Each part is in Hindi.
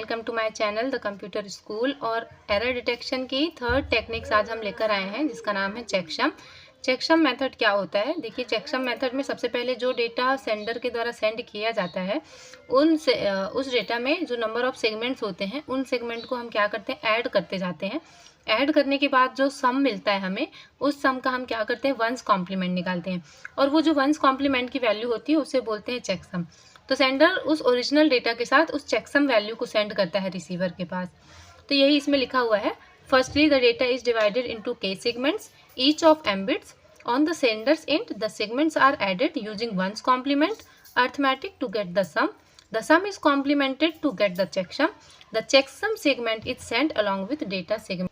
Welcome to my channel the computer school. और एरर डिटेक्शन की थर्ड टेक्निक्स आज हम लेकर आए हैं, जिसका नाम है चेकसम। चेकसम मेथड क्या होता है? देखिए, चेकसम मेथड में सबसे पहले जो डेटा सेंडर के द्वारा सेंड किया जाता है उस डेटा में जो नंबर ऑफ सेगमेंट्स होते हैं, उन सेगमेंट को हम क्या करते हैं, ऐड करते जाते हैं। ऐड करने के बाद जो सम मिलता है हमें, उस सम का हम क्या करते हैं, वंस कॉम्प्लीमेंट निकालते हैं। और वो जो वंस कॉम्प्लीमेंट की वैल्यू होती है उसे बोलते हैं चेकसम। तो सेंडर उस ओरिजिनल डेटा के साथ उस चेकसम वैल्यू को सेंड करता है रिसीवर के पास। तो यही इसमें लिखा हुआ है। Firstly the data is divided into k segments each of m bits on the sender's end. The segments are added using ones complement arithmetic to get the sum. The sum is complemented to get the checksum. The checksum segment is sent along with data segment.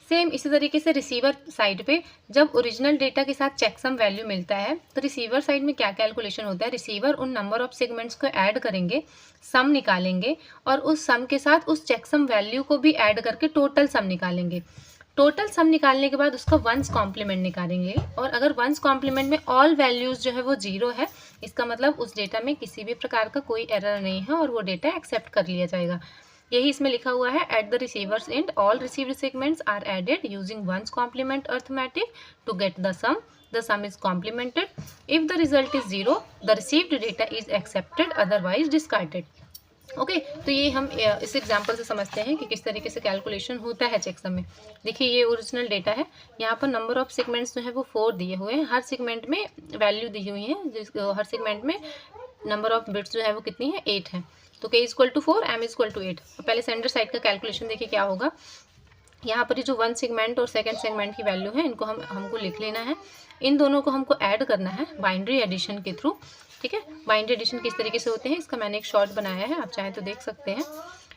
Same इसी तरीके से रिसीवर साइड पे जब ओरिजिनल डेटा के साथ चेकसम वैल्यू मिलता है, तो रिसीवर साइड में क्या कैलकुलेशन होता है, रिसीवर उन नंबर ऑफ सेगमेंट्स को ऐड करेंगे, सम निकालेंगे और उस सम के साथ उस चेकसम वैल्यू को भी ऐड करके टोटल सम निकालेंगे। टोटल सम निकालने के बाद उसका वंस कॉम्प्लीमेंट निकालेंगे, और अगर वंस कॉम्प्लीमेंट में ऑल वैल्यूज जो है वो 0 है, इसका मतलब उस डेटा में किसी भी प्रकार का कोई एरर नहीं है और वो डेटा एक्सेप्ट कर लिया जाएगा। यही इसमें लिखा हुआ है। At the receivers end all received segments are added using ones complement arithmetic to get the sum. The sum is complemented. If the result is 0, the received data is accepted, otherwise discarded. Okay तो ये हम इस एग्जाम्पल से समझते हैं कि किस तरीके से कैलकुलेशन होता है चेकसम में। देखिए, ये ओरिजिनल डेटा है। यहाँ पर नंबर ऑफ सेगमेंट्स जो है वो 4 दिए हुए हैं। हर सेगमेंट में वैल्यू दी हुई है, हर सेगमेंट में नंबर ऑफ बिट्स जो है वो कितनी है, 8 है। तो k equal to 4, m equal to 8। तो पहले सेंडर साइड का कैलकुलेशन देखिए क्या होगा। यहाँ पर ये जो वन सेगमेंट और सेकंड सेगमेंट की वैल्यू है, इनको हमको लिख लेना है। इन दोनों को हमको ऐड करना है बाइनरी एडिशन के थ्रू। ठीक है, बाइनरी एडिशन किस तरीके से होते हैं, इसका मैंने एक शॉर्ट बनाया है, आप चाहें तो देख सकते हैं।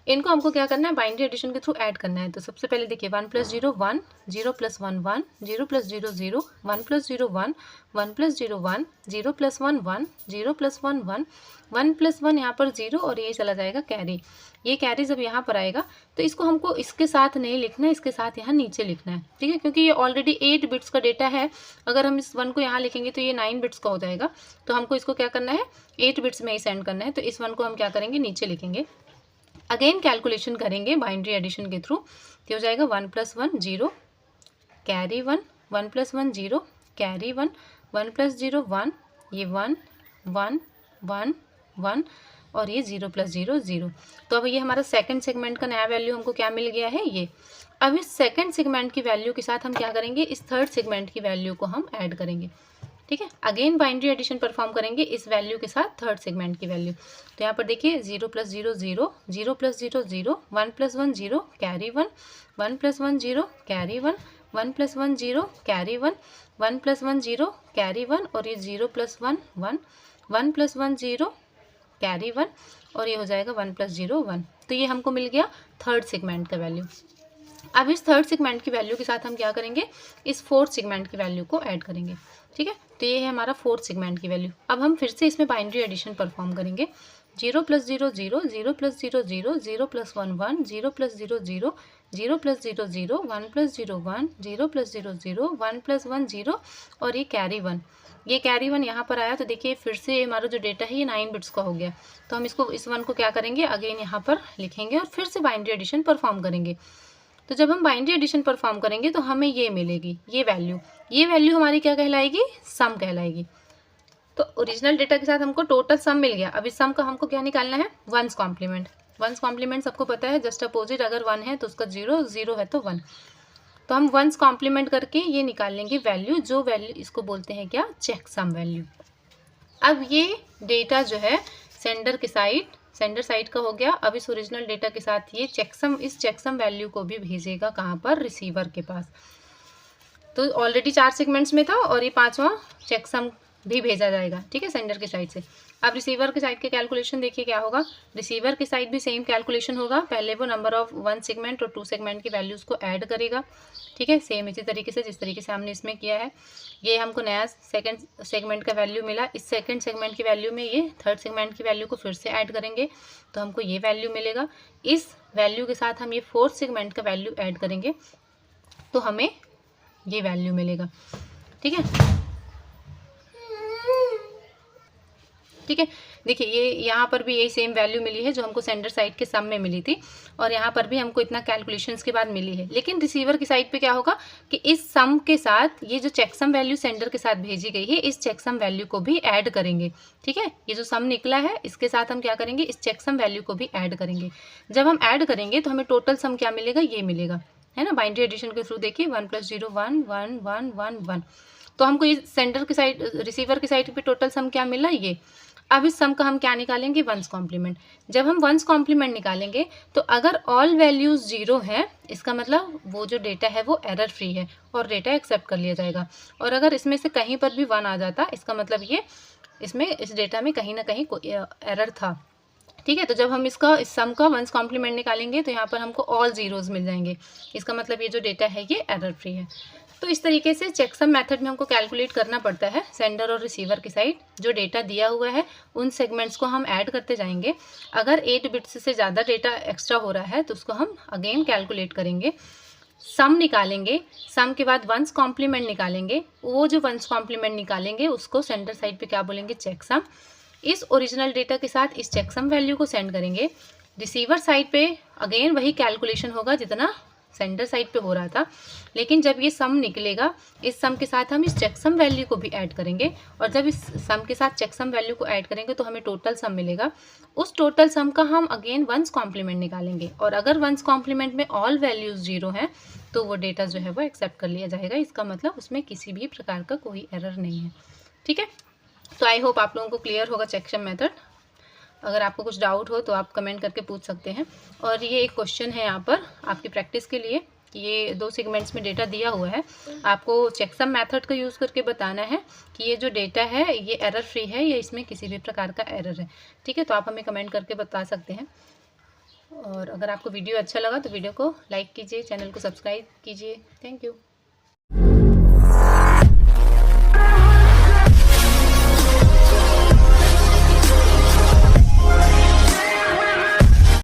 इनको हमको क्या करना है, बाइनरी एडिशन के थ्रू ऐड करना है। तो सबसे पहले देखिए, 1 + 0 1, 0 + 1 1, 0 + 0 0, 1 + 0 1, 1 + 0 1, 0 + 1 1, 0 + 1 1, 1 + 1 यहाँ पर 0 और ये चला जाएगा कैरी। ये कैरी जब यहाँ पर आएगा तो इसको हमको इसके साथ नहीं लिखना है, इसके साथ यहाँ नीचे लिखना है। ठीक है, क्योंकि ये ऑलरेडी 8 बिट्स का डेटा है। अगर हम इस 1 को यहाँ लिखेंगे तो ये 9 बिट्स का हो जाएगा। तो हमको इसको क्या करना है, 8 बिट्स में ही सेंड करना है। तो इस 1 को हम क्या करेंगे, नीचे लिखेंगे। अगेन कैलकुलेशन करेंगे बाइनरी एडिशन के थ्रू। तो हो जाएगा 1 + 1 0 कैरी 1, 1 + 1 0 कैरी 1, 1 + 0 1, ये 1 1 1 1 और ये 0 + 0 0। तो अब ये हमारा सेकंड सेगमेंट का नया वैल्यू हमको क्या मिल गया है, ये। अब इस सेकंड सेगमेंट की वैल्यू के साथ हम क्या करेंगे, इस थर्ड सेगमेंट की वैल्यू को हम ऐड करेंगे। ठीक है, अगेन बाइनरी एडिशन परफॉर्म करेंगे इस वैल्यू के साथ थर्ड सेगमेंट की वैल्यू। तो यहाँ पर देखिए, 0 + 0 0, 0 + 0 0, 1 + 1 0 कैरी 1, 1 + 1 0 कैरी 1, 1 + 1 0 कैरी 1, 1 + 1 0 कैरी 1 और ये 0 + 1 1, 1 + 1 0 कैरी 1 और ये हो जाएगा 1 + 0 1। तो ये हमको मिल गया थर्ड सेगमेंट का वैल्यू। अब इस थर्ड सेगमेंट की वैल्यू के साथ हम क्या करेंगे, इस फोर्थ सेगमेंट की वैल्यू को ऐड करेंगे। ठीक है, तो ये है हमारा फोर्थ सेगमेंट की वैल्यू। अब हम फिर से इसमें बाइनरी एडिशन परफॉर्म करेंगे। 0 + 0 0, 0 + 0 0, 0 + 1 1, 0 + 0 0, 0 + 0 0, 1 + 0 1, 0 + 0 0, 1 + 1 0 और ये कैरी 1। ये कैरी 1 यहाँ पर आया तो देखिए फिर से हमारा जो डेटा है ये 9 बिट्स का हो गया। तो हम इसको इस 1 को क्या करेंगे, अगेन यहाँ पर लिखेंगे और फिर से बाइनरी एडिशन परफॉर्म करेंगे। तो जब हम बाइनरी एडिशन परफॉर्म करेंगे तो हमें ये मिलेगी, ये वैल्यू हमारी क्या कहलाएगी, सम कहलाएगी। तो ओरिजिनल डेटा के साथ हमको टोटल सम मिल गया। अब इस सम का हमको क्या निकालना है, वंस कॉम्प्लीमेंट। वंस कॉम्प्लीमेंट सबको पता है, जस्ट अपोजिट, अगर 1 है तो उसका 0, 0 है तो 1। तो हम वंस कॉम्प्लीमेंट करके ये निकाल लेंगे वैल्यू, जो वैल्यू इसको बोलते हैं क्या, चेकसम वैल्यू। अब ये डेटा जो है सेंडर साइड का हो गया। अब इस ओरिजिनल डेटा के साथ ये इस चेकसम वैल्यू को भी भेजेगा कहाँ पर, रिसीवर के पास। तो ऑलरेडी 4 सेगमेंट्स में था और ये 5वां चेकसम भी भेजा जाएगा। ठीक है, सेंडर की साइड से। अब रिसीवर के साइड के कैलकुलेशन देखिए क्या होगा। रिसीवर की साइड भी सेम कैलकुलेशन होगा। पहले वो नंबर ऑफ 1 सेगमेंट और 2 सेगमेंट की वैल्यूज़ को ऐड करेगा। ठीक है, सेम इसी तरीके से जिस तरीके से हमने इसमें किया है। ये हमको नया सेकंड सेगमेंट का वैल्यू मिला। इस सेकंड सेगमेंट की वैल्यू में ये थर्ड सेगमेंट की वैल्यू को फिर से ऐड करेंगे तो हमको ये वैल्यू मिलेगा। इस वैल्यू के साथ हम ये फोर्थ सेगमेंट का वैल्यू ऐड करेंगे तो हमें ये वैल्यू मिलेगा। ठीक है, ठीक है। देखिए ये यहाँ पर भी यही सेम वैल्यू मिली है जो हमको सेंडर साइड के सम में मिली थी, और यहाँ पर भी हमको इतना कैलकुलेशंस के बाद मिली है। लेकिन रिसीवर की साइड पे क्या होगा कि इस सम के साथ ये जो चेकसम वैल्यू सेंडर के साथ भेजी गई है, इस चेकसम वैल्यू को भी ऐड करेंगे। ठीक है, ये जो सम निकला है इसके साथ हम क्या करेंगे, इस चेकसम वैल्यू को भी ऐड करेंगे। जब हम ऐड करेंगे तो हमें टोटल सम क्या मिलेगा, ये मिलेगा, है ना। बाइनरी एडिशन के थ्रू देखिए 1 + 0 1 1 1 1 1, तो हमको ये सेंडर की साइड रिसीवर की साइड पे टोटल सम क्या मिला, ये। अब इस सम का हम क्या निकालेंगे, वंस कॉम्प्लीमेंट। जब हम वंस कॉम्प्लीमेंट निकालेंगे तो अगर ऑल वैल्यूज 0 है, इसका मतलब वो जो डेटा है वो एरर फ्री है और डेटा एक्सेप्ट कर लिया जाएगा। और अगर इसमें से कहीं पर भी 1 आ जाता, इसका मतलब ये इसमें इस डेटा में कहीं ना कहीं कोई एरर था। ठीक है, तो जब हम इसका इस सम का वंस कॉम्प्लीमेंट निकालेंगे तो यहाँ पर हमको ऑल जीरोज मिल जाएंगे, इसका मतलब ये जो डेटा है ये एरर फ्री है। तो इस तरीके से चेकसम मेथड में हमको कैलकुलेट करना पड़ता है सेंडर और रिसीवर की साइड। जो डेटा दिया हुआ है उन सेगमेंट्स को हम ऐड करते जाएंगे। अगर 8 बिट्स से ज़्यादा डेटा एक्स्ट्रा हो रहा है तो उसको हम अगेन कैलकुलेट करेंगे, सम निकालेंगे, सम के बाद वंस कॉम्प्लीमेंट निकालेंगे। वो जो वंस कॉम्प्लीमेंट निकालेंगे उसको सेंडर साइड पे क्या बोलेंगे, चेकसम। इस ओरिजिनल डेटा के साथ इस चेकसम वैल्यू को सेंड करेंगे। रिसीवर साइड पे अगेन वही कैलकुलेशन होगा जितना सेंडर साइड पे हो रहा था, लेकिन जब ये सम निकलेगा इस सम के साथ हम इस चेकसम वैल्यू को भी ऐड करेंगे, और जब इस सम के साथ चेकसम वैल्यू को ऐड करेंगे तो हमें टोटल सम मिलेगा। उस टोटल सम का हम अगेन वंस कॉम्प्लीमेंट निकालेंगे, और अगर वंस कॉम्प्लीमेंट में ऑल वैल्यूज 0 हैं तो वो डेटा जो है वो एक्सेप्ट कर लिया जाएगा। इसका मतलब उसमें किसी भी प्रकार का कोई एरर नहीं है। ठीक है, तो आई होप आप लोगों को क्लियर होगा चेकसम मेथड। अगर आपको कुछ डाउट हो तो आप कमेंट करके पूछ सकते हैं। और ये एक क्वेश्चन है यहाँ पर आपकी प्रैक्टिस के लिए कि ये 2 सेगमेंट्स में डेटा दिया हुआ है, आपको चेकसम मेथड का यूज़ करके बताना है कि ये जो डेटा है ये एरर फ्री है या इसमें किसी भी प्रकार का एरर है। ठीक है, तो आप हमें कमेंट करके बता सकते हैं। और अगर आपको वीडियो अच्छा लगा तो वीडियो को लाइक कीजिए, चैनल को सब्सक्राइब कीजिए। Thank you.